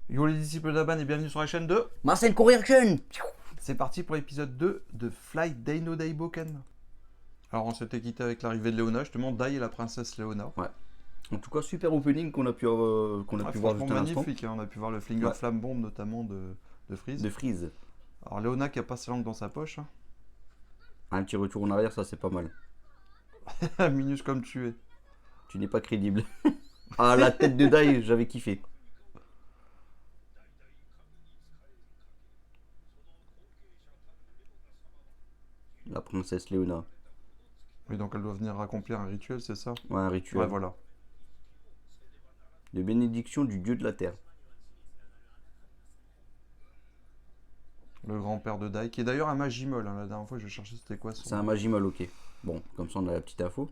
Yo les disciples d'Aban et bienvenue sur la chaîne de... Marcel Correction. C'est parti pour l'épisode 2 de Fly Dai no Daiboken. Alors on s'était quitté avec l'arrivée de Léona, justement Dai et la princesse Léona. Ouais. En tout cas, super opening qu'on a pu Ouais, voir franchement juste à l'instant. magnifique, hein. On a pu voir le Flinger Ouais. Flamme Bomb notamment de Freeze. De Freeze. Alors Léona qui a pas sa langue dans sa poche. Un petit retour en arrière, ça c'est pas mal. Hein. Minus comme tu es. Tu n'es pas crédible. Ah, la tête de Dai, j'avais kiffé. La princesse Léona. Oui, donc elle doit venir accomplir un rituel, c'est ça? Ouais, un rituel. Ouais, voilà. De bénédiction du dieu de la terre. Le grand-père de Dai, qui est d'ailleurs un Magimol. Hein. La dernière fois je cherchais c'était quoi son... C'est un Magimal, ok. Bon, comme ça on a la petite info.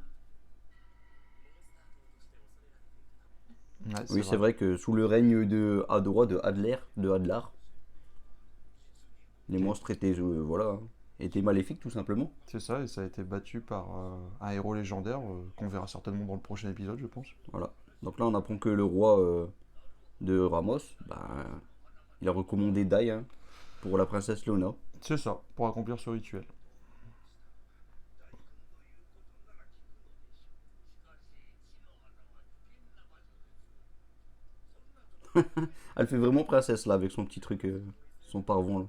Ouais, Oui, c'est vrai que sous le règne de Adora, de Adlar, les Ok. monstres étaient, voilà, étaient maléfiques tout simplement. C'est ça, et ça a été battu par un héros légendaire qu'on verra certainement dans le prochain épisode, je pense. Voilà. Donc là, on apprend que le roi de Ramos, ben, il a recommandé Dai hein, pour la princesse Léona. C'est ça, pour accomplir ce rituel. Elle fait vraiment princesse là avec son petit truc, son parvent là.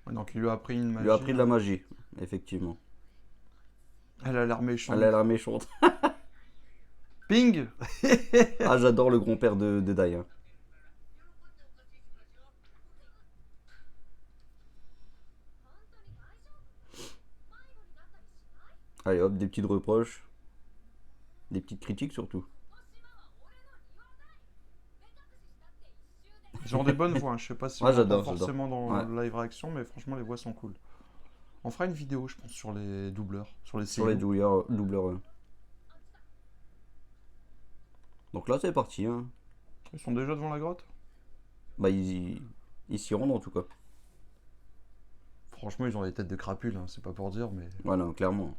Ouais, donc il lui a appris une Il lui a magie. appris de la magie, effectivement. Elle a l'air Elle méchante. a l'air méchante. Ping. Ah, j'adore le grand-père de Dai. Hein. Allez hop, des petites reproches, des petites critiques surtout. Ils ont des bonnes voix, hein. Je sais pas si Ah, on l'entend j'adore, j'adore. forcément dans Ouais. le live réaction, mais franchement les voix sont cool. On fera une vidéo, je pense, sur les doubleurs, sur les Sur les seiyuu. doubleurs. Donc là, c'est parti. Hein. Ils sont déjà devant la grotte. Bah, ils s'y rendent en tout cas. Franchement, ils ont des têtes de crapules, hein. C'est pas pour dire, mais... Voilà, clairement.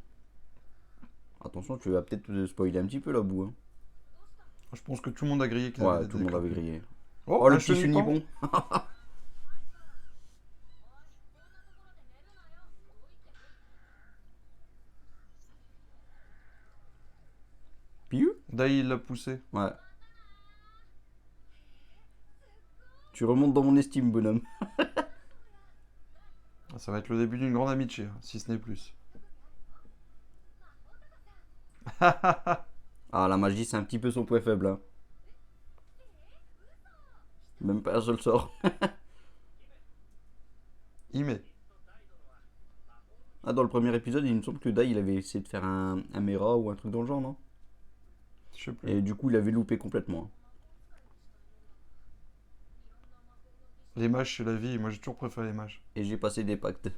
Attention, tu vas peut-être te spoiler un petit peu là, bout. Hein. Je pense que tout le monde a grillé qu'ils avaient Ouais, des tout têtes le de monde avait crapules. grillé. Oh, Oh, le un petit chenipan. Chunibon. Piu. Dai, il l'a poussé. Ouais. Tu remontes dans mon estime, bonhomme. Ça va être le début d'une grande amitié, hein, si ce n'est plus. Ah, la magie, c'est un petit peu son point faible. Hein. Même pas un seul sort. Il met. Ah, dans le premier épisode, il me semble que Dai, il avait essayé de faire un Mera ou un truc dans le genre, non? Je sais plus. Et du coup, il avait loupé complètement. Les mages, c'est la vie. Moi, j'ai toujours préféré les mages. Et j'ai passé des pactes.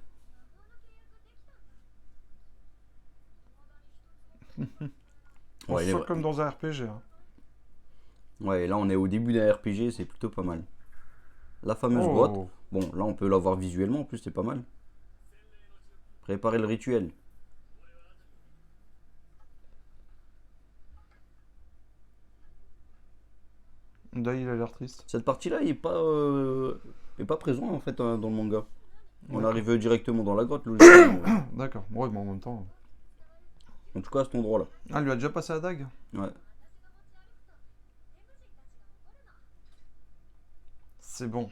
On Ouais, se sent comme dans un RPG. Hein. ouais, là, on est au début d'un RPG, c'est plutôt pas mal. La fameuse grotte. Oh. Bon, là, on peut la voir visuellement, en plus, c'est pas mal. Préparer le rituel. Dai, il a l'air triste. Cette partie-là, il est pas présent, en fait, hein, dans le manga. On D'accord. arrive directement dans la grotte, logiquement. D'accord. Ouais, mais en même temps... En tout cas, à cet endroit-là. Ah, il lui a déjà passé la dague. Ouais. C'est bon.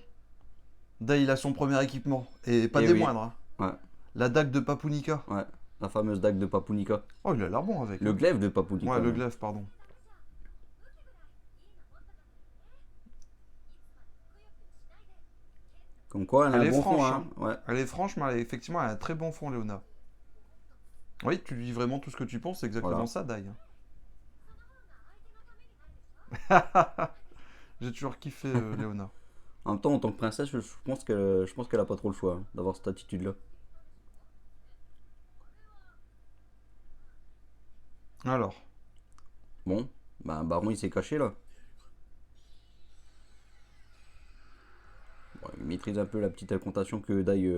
Dai, il a son premier équipement. Et pas Eh des oui. moindres. Hein. Ouais, La dague de Papunika. ouais. La fameuse dague de Papunika. Oh, il a l'air bon avec. Le Hein. glaive de Papunika. Ouais, le hein. glaive, pardon. Comme quoi, elle a Elle un est bon fond, franche. hein. Hein. Ouais. Elle est franche, mais effectivement, elle a un très bon fond, Léona. Oui, tu dis vraiment tout ce que tu penses, c'est exactement Voilà. ça, Dai. Hein. J'ai toujours kiffé Léona. En même temps, en tant que princesse, je pense qu'elle a pas trop le choix hein, d'avoir cette attitude-là. Alors, Bon, bah, Baron, il s'est caché là. Bon, il maîtrise un peu la petite incantation que Dai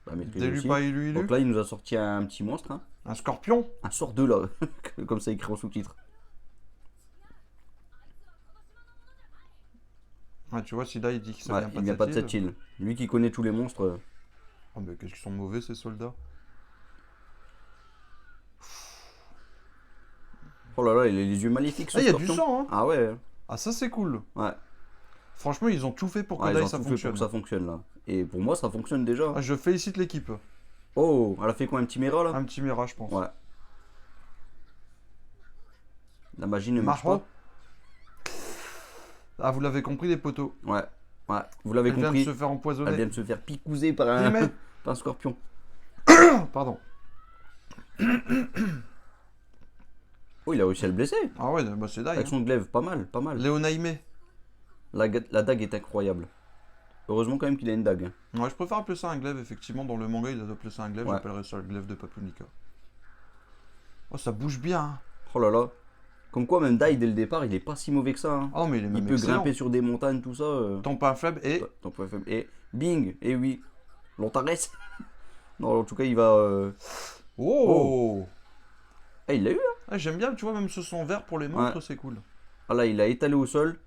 Bah, maîtrise D'élu aussi. pas élu. Donc là, il nous a sorti un petit monstre, hein. Un scorpion. Un sort de là, comme ça écrit en sous-titre. Ouais, tu vois, si là il dit que ça Ouais, vient pas il de vient pas de cette cette île. île. Lui qui connaît tous les monstres. Oh, mais qu'est-ce qu'ils sont mauvais ces soldats. Oh là là, il a les yeux maléfiques ce Ah, il y a du scorpion. sang, hein. Ah ouais, Ah, ça c'est cool. ouais. Franchement, ils ont tout fait pour que Ouais, ils Dai ont ça tout fait pour fonctionne. que ça fonctionne là. Et pour moi, ça fonctionne déjà. Ah, je félicite l'équipe. Oh, elle a fait quoi, un petit Mera là? Un petit mirage, je pense. Ouais. La magie ne marche Maho. pas. Ah, vous l'avez compris, les poteaux. Ouais, ouais. Vous l'avez Elle vient de compris. se faire Elle empoisonner. vient de se faire picouser par Mais- par un scorpion. Pardon. Oh, il a réussi à le blesser. Ah ouais, bah c'est Dai. Avec Hein. son glaive, pas mal, pas mal. Léonaïme. La dague est incroyable. Heureusement quand même qu'il a une dague. Ouais, je préfère appeler ça un glaive, effectivement. Dans le manga, il a appelé ça un glaive. Ouais. J'appellerais ça le glaive de Papunika. Oh, ça bouge bien. Hein. Oh là là. Comme quoi, même Dai, dès le départ, il est pas si mauvais que ça, hein. Ah non, mais il est Il même peut excellent. grimper sur des montagnes, tout ça. Tant pas un faible et... Ton point faible. Et bing. Et oui. L'Antares. Non, en tout cas, il va. Oh, Ah, il l'a eu, hein. Ah, j'aime bien, tu vois, même ce son vert pour les monstres, c'est cool. Ah là, il a étalé au sol.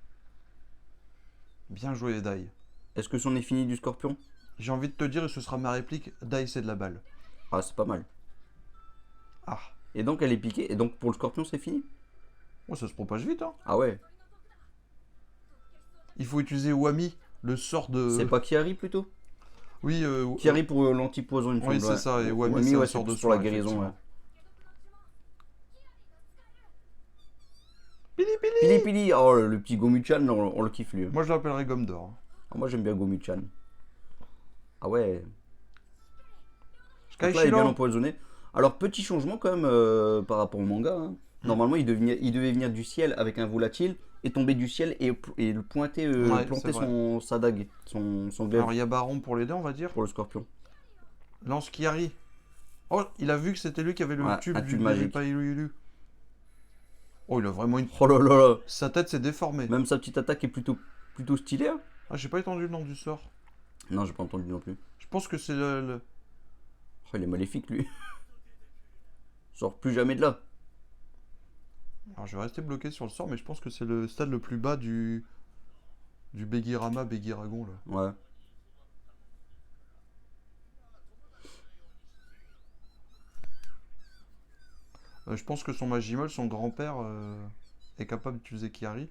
Bien joué, Dai. Est-ce que c'en est fini du scorpion? J'ai envie de te dire, et ce sera ma réplique, Dai c'est de la balle. Ah, c'est pas mal. Ah, Et donc, elle est piquée. Et donc, pour le scorpion, c'est fini? oh, ça se propage vite, hein. Ah ouais. Il faut utiliser Wami, le sort de... C'est pas Kiari plutôt? Oui, Kiari pour l'anti-poison, il me oui, semble. c'est Ouais. ça, et Wami, c'est un ouais, sort c'est de plus pour la soin, guérison. Ouais. effectivement. Pili pili. Pili Pili, oh le petit Gomu-chan, on le kiffe lui. Moi, je l'appellerais gomme d'or. Hein. Ah, moi j'aime bien Gomu-chan. Ah ouais. Sky Donc là, il est bien Shiro. empoisonné. Alors, petit changement quand même par rapport au manga, hein. Normalement, il devait venir du ciel avec un volatile et tomber du ciel et le pointer, Ouais, planter c'est vrai. sa dague, son glaive Alors, il y a Baron pour l'aider, on va dire. pour le scorpion. Lance Kiari. Oh, il a vu que c'était lui qui avait le Ouais, tube un du tube magique. pas Ilu. Oh, il a vraiment une... Oh là là là. Sa tête s'est déformée. Même sa petite attaque est plutôt stylée, hein. Ah, j'ai pas entendu le nom du sort. Non, j'ai pas entendu non plus. Je pense que c'est Oh, il est maléfique lui. Sors plus jamais de là. Alors, je vais rester bloqué sur le sort, mais je pense que c'est le stade le plus bas du Begirama, Begiragon, là. Ouais. Je pense que son Magimol, son grand-père, est capable d'utiliser Kiari.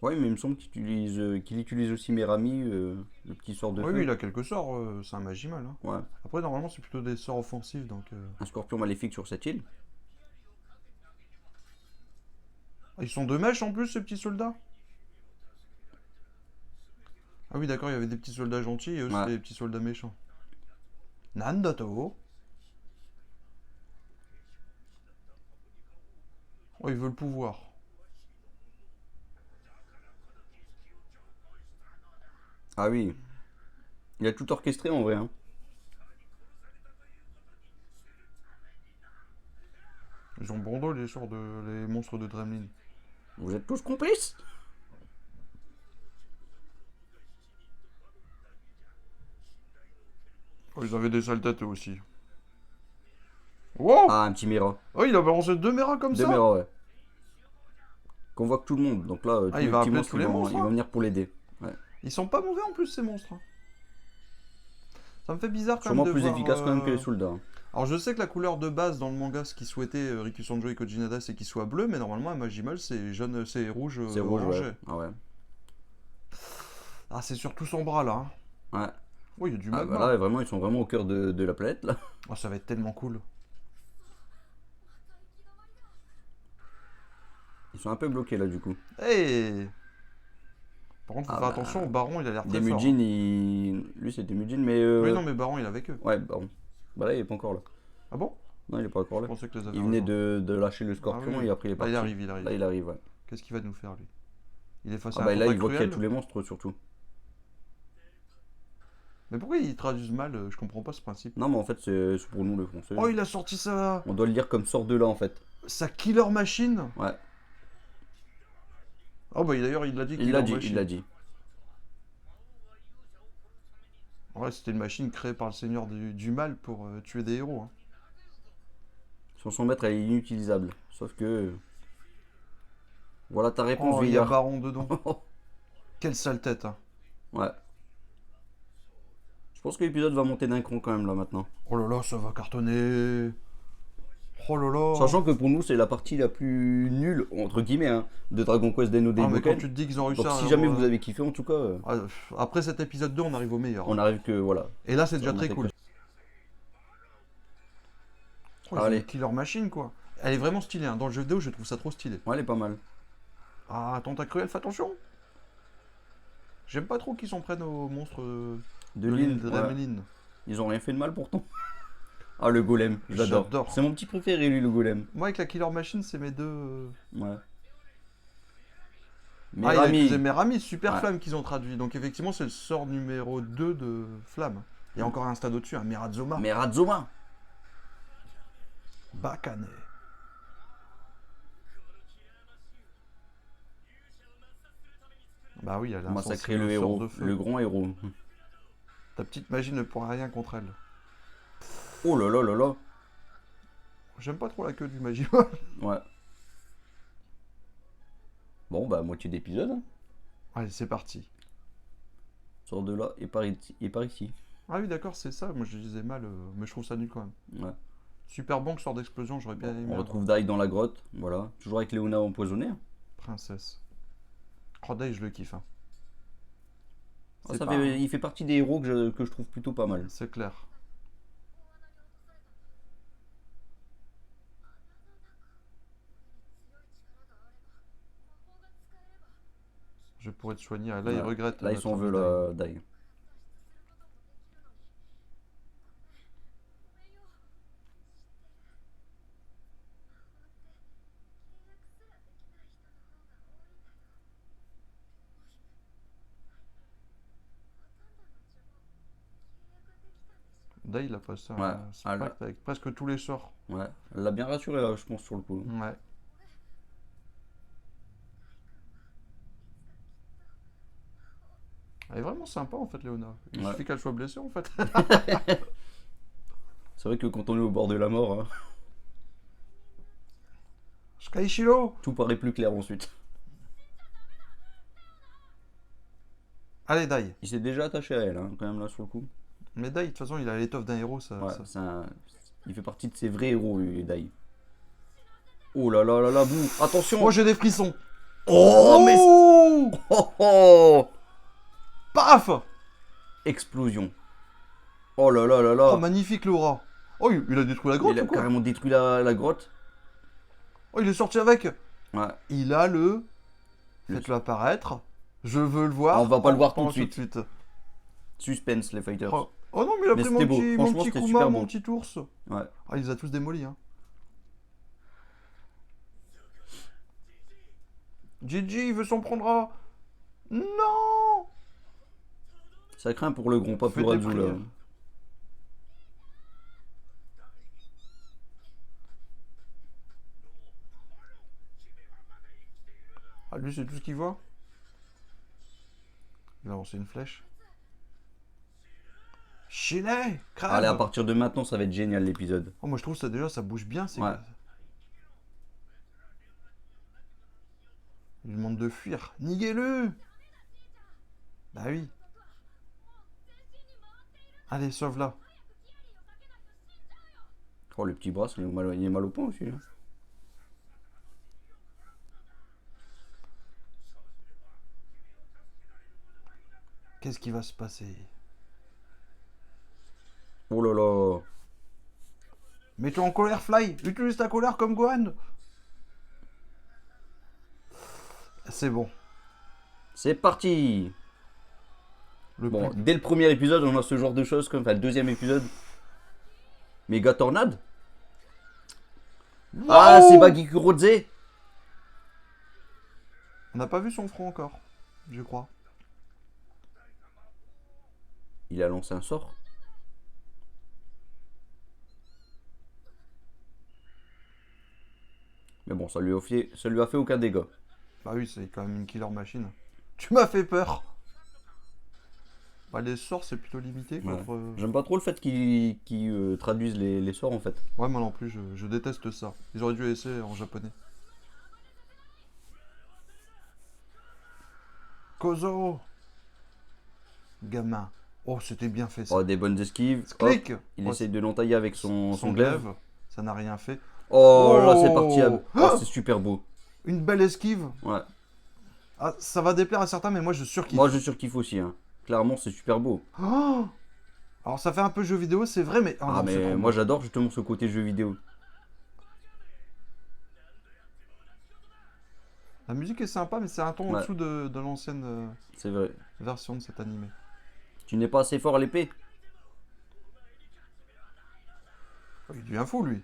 Ouais, mais il me semble qu'il utilise aussi Merami, le petit sort de Oui, feu. oui, il a quelques sorts, c'est un Magimal. Hein. Ouais. Après, normalement, c'est plutôt des sorts offensifs, donc... Un scorpion maléfique sur cette île. Ah, ils sont de mèche en plus, ces petits soldats. Ah oui, d'accord, il y avait des petits soldats gentils et aussi Ouais. des petits soldats méchants. Nandato. Oh, il veut le pouvoir. Ah oui. Il a tout orchestré en vrai, hein. Ils ont bon dos, les monstres de Dremlin. Vous êtes tous complices? Oh, ils avaient des sales têtes eux aussi. Wow. Ah, un petit Mera. Oh, il a balancé deux méras comme Deux ça. Mera, ouais. Convoque tout le monde. Donc là, tous il les va petits appeler monstres, tous les monstres, ils vont hein. venir pour l'aider. Ils sont pas mauvais en plus, ces monstres. hein. Ça me fait bizarre quand Sûrement même de plus voir, efficace quand même que les soldats, hein. Alors je sais que la couleur de base dans le manga, ce qu'ils souhaitait Riku Sanjo et Koji Nada, c'est qu'il soit bleu, mais normalement un Magimal c'est jaune, c'est rouge, C'est rouge, orangé. ouais. Ah ouais. Ah, c'est surtout son bras là. Hein. Ouais. Oui, il y a du Ah, magma. bah là, vraiment, ils sont vraiment au cœur de la planète, là. Oh, ça va être tellement cool. Ils sont un peu bloqués, là, du coup. Hey. Par contre, faut Ah faire bah, attention, Baron il a l'air très fort. Demujin, hein. lui, c'est Demujin, mais... Oui, non, mais Baron il est avec eux. Ouais, bon. Bah là, il est pas encore là. Ah bon? Non, il est pas encore Je là. pensais que les avait Il venait rejoints. de lâcher le scorpion Ah oui. et après il est Là, parti. il arrive, il arrive. Là, il arrive, ouais. Qu'est-ce qu'il va nous faire lui? Il est face Ah à bah un là, il combat voit qu'il y a cruel. tous les monstres, surtout. Mais pourquoi ils traduisent mal? Je comprends pas ce principe. Non, mais en fait, c'est pour nous, le français. Oh, il a sorti On doit le lire comme sort de là, en fait. sa killer machine. Ouais. Oh bah d'ailleurs il l'a dit. Il l'a dit, il l'a dit. Ouais, c'était une machine créée par le seigneur du mal pour tuer des héros. Hein. Sur son maître, elle est inutilisable. Sauf que... Voilà ta réponse, Oh, il y a Vieillard. Baron dedans. Quelle sale tête. Hein. Ouais. Je pense que l'épisode va monter d'un cran quand même là maintenant. Oh là là, ça va cartonner. Oh là là. Sachant que pour nous, c'est la partie la plus nulle, entre guillemets, hein, de Dragon Quest Dino Ah, mais quand Daiboken. tu te dis qu'ils ont réussi Donc à... si jamais vous avez kiffé, en tout cas, Après cet épisode 2, on arrive au meilleur. on arrive que, voilà. Et là, c'est déjà On a très fait cool. que- Oh, ils ont Allez. une killer machine, quoi. Elle est vraiment stylée. Hein. Dans le jeu vidéo, je trouve ça trop stylé. Ouais, elle est pas mal. Ah, tentacruel, fais attention. J'aime pas trop qu'ils s'en prennent aux monstres De l'île l'île, de ouais. Rameline. Ils ont rien fait de mal pourtant. Ah, le golem, j'adore. J'adore. C'est mon petit préféré, lui, le golem. Moi, avec la killer machine, c'est mes deux... Ouais. Ah, il a Rami. utilisé Merami, super Ouais. flamme qu'ils ont traduit. Donc effectivement, c'est le sort numéro 2 de flamme. Il y a encore un stade au-dessus, un Mirazoma. Mais Razoma. Bakane. Bah oui, elle a Massacrer le héros, de feu. le grand héros. Ta petite magie ne pourra rien contre elle. Oh là là là là. J'aime pas trop la queue du magie. Ouais. Bon, bah, moitié d'épisode. Hein. Allez, c'est parti. Sors de là et par ici. Ah oui, d'accord, c'est ça. Moi, je disais mal, mais je trouve ça nul quand même. Ouais. Super bon que sort d'explosion, j'aurais bien aimé. On avoir. retrouve Dai dans la grotte. Voilà. Toujours avec Léona empoisonnée. Princesse. Oh, Dai, je le kiffe. Hein. Ah, C'est ça pas- il fait partie des héros que je trouve plutôt pas mal. C'est clair. Je pourrais te soigner. Ah, là, il Ouais. regrette. Là, ils notre s'en ami veulent, Dai. Dai. Dai, il a passé Ouais. un Ah, là. pacte avec presque tous les sorts. Ouais. Elle l'a bien rassuré, là, je pense, sur le coup. Ouais. Elle est vraiment sympa en fait, Léona. Il Ouais. suffit qu'elle soit blessée en fait. C'est vrai que quand on est au bord de la mort, hein, Skyshiro. tout paraît plus clair ensuite. Allez, Dai. Il s'est déjà attaché à elle, hein, quand même, là, sur le coup. Mais Dai, de toute façon, il a l'étoffe d'un héros. Ça, Ouais, ça- il fait partie de ses vrais héros, lui, Dai. Oh là là là là, bouh. Attention. Moi, j'ai des frissons. Oh, mais... Oh, oh. Paf. Explosion. Oh là là là Oh, là. magnifique l'aura. Oh, il a détruit la grotte Il a ou quoi? carrément détruit la grotte. Oh, il est sorti avec. Ouais. Il a le... Le- Faites-le apparaître. Je veux le voir. On va pas le voir Pas tout de suite. Suspense, les fighters. Oh. Oh non, mais il a Mais pris mon c'était beau. petit, Franchement, c'était Kuma, super mon beau. petit ours. Ouais. Ah, il les a tous démolis. Hein. Gigi, il veut s'en prendre à... Non. Ça craint pour le grand, pas Fais pour tes Razu, là. prières. Ah, lui, c'est tout ce qu'il voit. Il a lancé une flèche. Chile, crève. Allez, à partir de maintenant, ça va être génial, l'épisode. Oh, moi, je trouve ça déjà, ça bouge bien. Ouais. Il lui demande de fuir. Niguez-le. Bah oui. Allez, sauve-la. Oh, le petit bras, il est mal au point aussi. Hein. Qu'est-ce qui va se passer? Oh là là. Mets-toi en colère, Fly. Utilise ta colère comme Gohan. C'est bon. C'est parti. Le Bon, plus- dès le premier épisode, on a ce genre de choses, comme enfin le deuxième épisode. Méga tornade. Ah, c'est Baggy Kurodze. On n'a pas vu son front encore, je crois. Il a lancé un sort. Mais bon, ça lui a fait aucun dégât. Bah oui, c'est quand même une killer machine. Tu m'as fait peur. Bah, les sorts, c'est plutôt limité Ouais. contre. J'aime pas trop le fait qu'ils traduisent les sorts en fait. Ouais, moi non plus, je déteste ça. Ils auraient dû laisser en japonais. Kozo! Gamin. Oh, c'était bien fait ça. Oh, des bonnes esquives. Hop, Clic! il Oh, essaye de l'entailler avec son glaive. Ça n'a rien fait. Oh, là c'est parti. Oh Oh, c'est super beau. Une belle esquive. Ouais. Ah, ça va déplaire à certains, mais moi je surkiffe. Moi je surkiffe aussi. Hein. Clairement, c'est super beau. Oh, alors ça fait un peu jeu vidéo, c'est vrai, mais. Oh, Ah, non, c'est mais trop moi beau. j'adore justement ce côté jeu vidéo. La musique est sympa, mais c'est un ton Ouais. au-dessous de l'ancienne C'est vrai. version de cet animé. Tu n'es pas assez fort à l'épée. Oh, il devient fou, lui.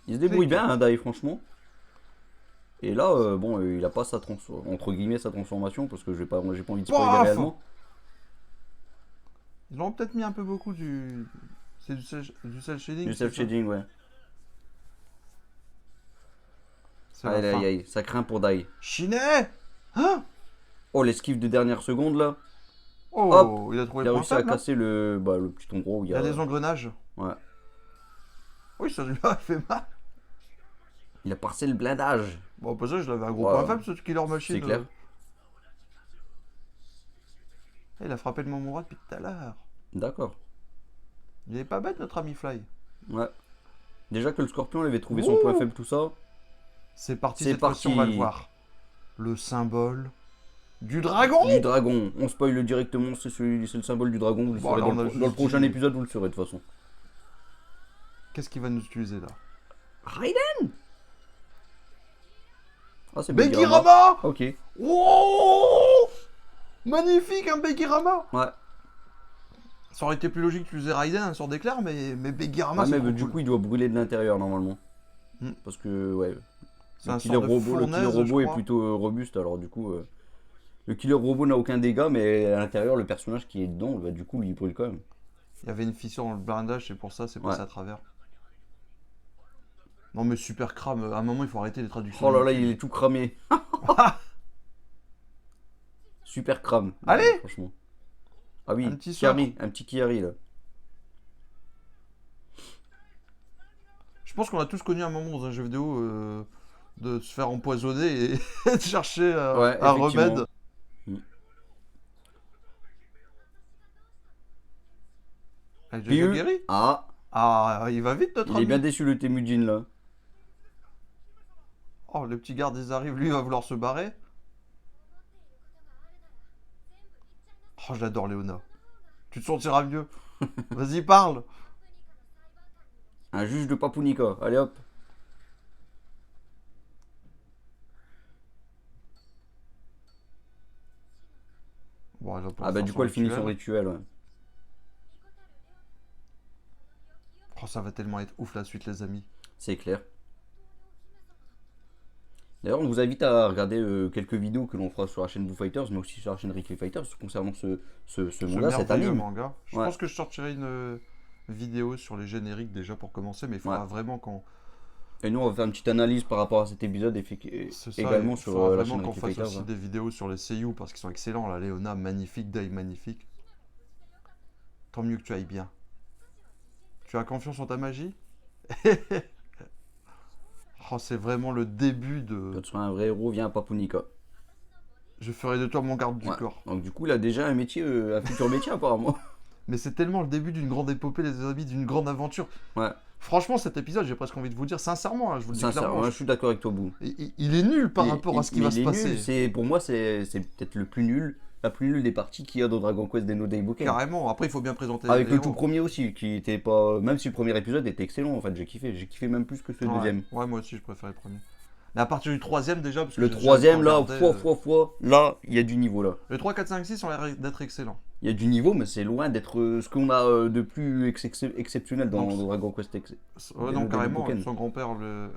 Il se débrouille Clic. bien, hein, Dai, franchement. Et là, bon, il a pas entre guillemets sa transformation parce que j'ai pas envie de spoiler Paf réellement. Ils ont peut-être mis un peu beaucoup du. C'est du cel shading. Du c'est self ça shading, ouais. C'est la Aïe fin. aïe aïe, ça craint pour Dai. Shiné. Hein? Oh, l'esquive de dernière seconde là. Oh, Hop, il a trouvé Il a le point réussi à faible, là. casser le petit endroit où il Il y y a. a des engrenages. Ouais. Oui, ça lui a fait mal. Il a parcé le blindage. Bon, pour ça, je l'avais un gros Ouais. point faible, ce killer machine. C'est clair. Il a frappé le Momura depuis tout à l'heure. D'accord. Il est pas bête, notre ami Fly. Ouais. Déjà que le scorpion il avait trouvé son Ouh. point faible, tout ça. C'est parti, C'est cette fois-ci, on va parti. le voir. Le symbole du dragon. Du dragon. On spoil directement, c'est le symbole du dragon. Vous le Bon, saurez alors, dans on a le, dans le juste prochain dit- épisode, vous le saurez de toute façon. Qu'est-ce qu'il va nous utiliser là? Raiden. Ah, c'est Begirama. Ok. Oh, magnifique, un Begirama. Ouais. Ça aurait été plus logique d'utiliser Raiden, un sort d'éclair, mais Begirama, Ah, c'est mais trop du cool. coup, il doit brûler de l'intérieur normalement. Hmm. Parce que, ouais. C'est Le un killer sort de robot, fournaise, je est crois. plutôt robuste, alors du coup. Le killer robot n'a aucun dégât, mais à l'intérieur, le personnage qui est dedans, bah, du coup, lui, il brûle quand même. Il y avait une fissure dans le blindage, c'est pour ça, c'est passé Ouais. à travers. Non mais super crame, à un moment il faut arrêter les traductions. Oh là là, il est tout cramé. Super crame. Allez. Franchement. Ah oui, Un petit Kiari, un petit Kiari là. Je pense qu'on a tous connu un moment dans un jeu vidéo de se faire empoisonner et de chercher Ouais, un effectivement. remède. Mm. Avec Puis, Jojo Guéry. ah, Ah, il va vite notre il est ami. bien déçu le Temujin là. Oh, les petits gardes ils arrivent, lui il va vouloir se barrer. Oh, j'adore Léona. Tu te sentiras mieux. Vas-y, parle. Un juge de Papunika. Allez hop. Bon, elle va pas Ah bah faire du son coup elle finit son rituel. rituel. Ouais. Oh, ça va tellement être ouf la suite, les amis. C'est clair. D'ailleurs, on vous invite à regarder quelques vidéos que l'on fera sur la chaîne Boo Fighters, mais aussi sur la chaîne Ricky Fighters concernant ce Ce manga, cet merveilleux anime. manga. Je Ouais. pense que je sortirai une vidéo sur les génériques déjà pour commencer, mais il faudra Ouais. vraiment qu'on. Et nous, on va faire une petite analyse par rapport à cet épisode C'est ça, également il sur faudra la vraiment chaîne qu'on Ricky fasse Fighters. aussi Hein. des vidéos sur les seiyuu parce qu'ils sont excellents. La Léona, magnifique, Dai, magnifique. Tant mieux que tu ailles bien. Tu as confiance en ta magie? Oh, c'est vraiment le début de. Quand tu seras un vrai héros, viens à Papunika. Je ferai de toi mon garde du Ouais. corps. Donc du coup, il a déjà un métier, un futur métier apparemment. Mais c'est tellement le début d'une grande épopée, les amis, d'une grande aventure. Ouais. Franchement, cet épisode, j'ai presque envie de vous dire sincèrement, hein, je vous le dis Sincèrement, clairement. je suis d'accord avec toi, Boo. Il est nul par Il- rapport à ce qui mais va il se est passer. nul. Pour moi, c'est peut-être le plus nul, la plus nulle des parties qu'il y a dans Dragon Quest des No Daiboken. Carrément. Après, il faut bien présenter Avec les le tout héros. premier aussi, qui était pas. Même si le premier épisode était excellent, en fait, j'ai kiffé. J'ai kiffé même plus que ce Ouais. deuxième. Ouais, moi aussi, je préfère le premier. Mais à partir du troisième, déjà. Parce que Le j'ai troisième, déjà là, regardé, là, il y a du niveau, là. Le 3, 4, 5, 6 ont l'air d'être excellents. Il y a du niveau, mais c'est loin d'être ce qu'on a de plus exceptionnel dans Donc, Dragon Quest. Ouais, Et non, le carrément, Daiboken. son grand-père,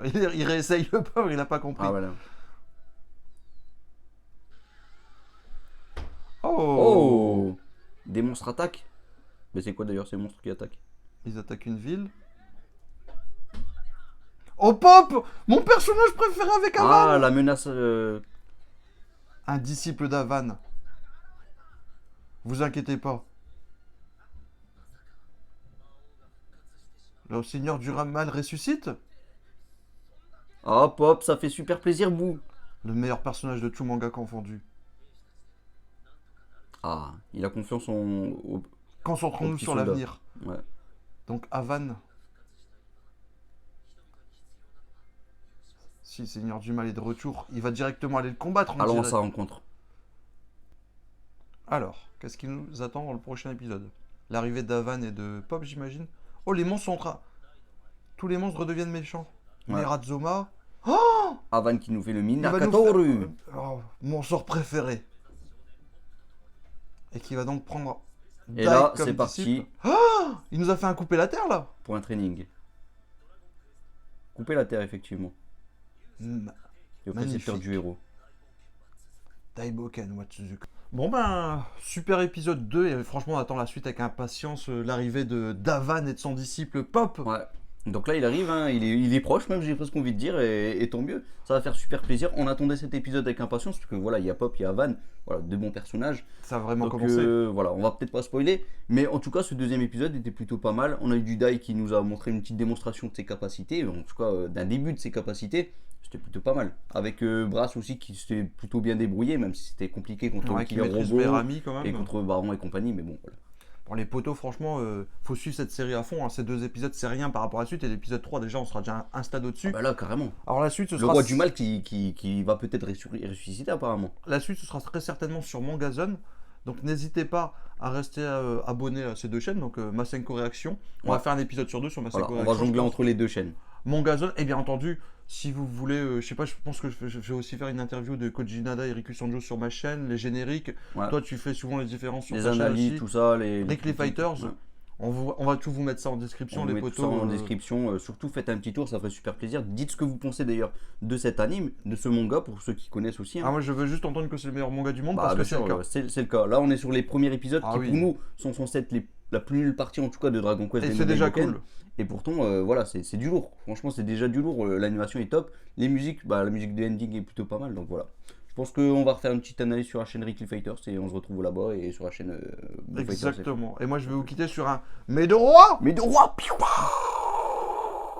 il réessaye le pauvre, il n'a pas compris. Ah, voilà. Oh, Oh, des monstres attaquent. Mais c'est quoi d'ailleurs ces monstres qui attaquent? Ils attaquent une ville. Oh, Pop! Mon personnage préféré avec Avan! Ah, la menace. un disciple d'Avan. Vous inquiétez pas. Le Seigneur du Mal ressuscite. Hop, hop, ça fait super plaisir, vous. Le meilleur personnage de tout manga confondu. Ah, il a confiance au Concentrons-nous petit sur soldat. l'avenir. Ouais. Donc Avan. Si le Seigneur du Mal est de retour, il va directement aller le combattre. Allons à dirait. sa rencontre. Alors, qu'est-ce qui nous attend dans le prochain épisode? L'arrivée d'Avan et de Pop, j'imagine. Oh, les monstres sont en train. Tous les monstres redeviennent méchants. Ouais. Merazoma. Avan qui nous fait le Il va nous Minakatoru. faire- Oh, mon sort préféré. Et qui va donc prendre. Et Dai là, comme c'est parti disciple. Il nous a fait un couper la terre là. pour un training. Couper la terre, effectivement. Mm. Le Magnifique. précepteur du héros. Daiboken Watsuzuka. Bon ben, super épisode 2 et franchement on attend la suite avec impatience, l'arrivée de d'Avan et de son disciple Pop. Ouais. Donc là, il arrive, hein, il est proche même, j'ai presque envie de dire, et tant mieux. Ça va faire super plaisir. On attendait cet épisode avec impatience, parce que voilà, il y a Pop, il y a Van, voilà, deux bons personnages. Ça a vraiment Donc commencé. voilà, on va peut-être pas spoiler, mais en tout cas, ce deuxième épisode était plutôt pas mal. On a eu du Dai qui nous a montré une petite démonstration de ses capacités, en tout cas d'un début de ses capacités. C'était plutôt pas mal. Avec Brass aussi qui s'était plutôt bien débrouillé, même si c'était compliqué contre Ouais, le qui killer maîtrise robot Berami quand même. et contre Baron et compagnie, mais bon, voilà. Pour les poteaux, franchement, faut suivre cette série à fond. Hein. Ces deux épisodes, c'est rien par rapport à la suite. Et l'épisode 3, déjà, on sera déjà un stade au-dessus. Ah bah là, carrément. Alors la suite, ce Le sera roi du mal qui va peut-être ressusciter apparemment. la suite, ce sera très certainement sur Mangazone. Donc n'hésitez pas à rester abonné à ces deux chaînes. Donc Masenko Réaction. On va Ouais. faire un épisode sur deux sur Masenko Voilà, on Réaction. va jongler je pense. entre les deux chaînes. Mangazone, et bien entendu, si vous voulez, je sais pas, je pense que je vais aussi faire une interview de Koji Nada et Riku Sanjo sur ma chaîne, les génériques. Ouais. Toi, tu fais souvent les différences sur Les ta chaîne analyses, aussi. tout ça, Rick les Fighters. Ouais. On va tout vous mettre ça en description, On les met tout potos. ça en description. Surtout, faites un petit tour, ça ferait super plaisir. Dites ce que vous pensez d'ailleurs de cet anime, de ce manga, pour ceux qui connaissent aussi. Hein. Ah, moi, je veux juste entendre que c'est le meilleur manga du monde Bah, parce que bien c'est le sûr, cas. c'est le cas. Là, on est sur les premiers épisodes Ah qui, oui. pour nous, sont censés être la plus nulle partie, en tout cas, de Dragon Quest. Et des c'est déjà Daiboken. cool. Et pourtant, voilà, c'est du lourd. Franchement, c'est déjà du lourd. L'animation est top. Les musiques, bah, la musique de ending est plutôt pas mal. Donc voilà. Je pense qu'on va refaire une petite analyse sur la chaîne Rick Fighters et on se retrouve là-bas et sur la chaîne Blue Fighters. Exactement. Et moi, je vais vous quitter sur un Mais de roi Mais de roi, piou, piou.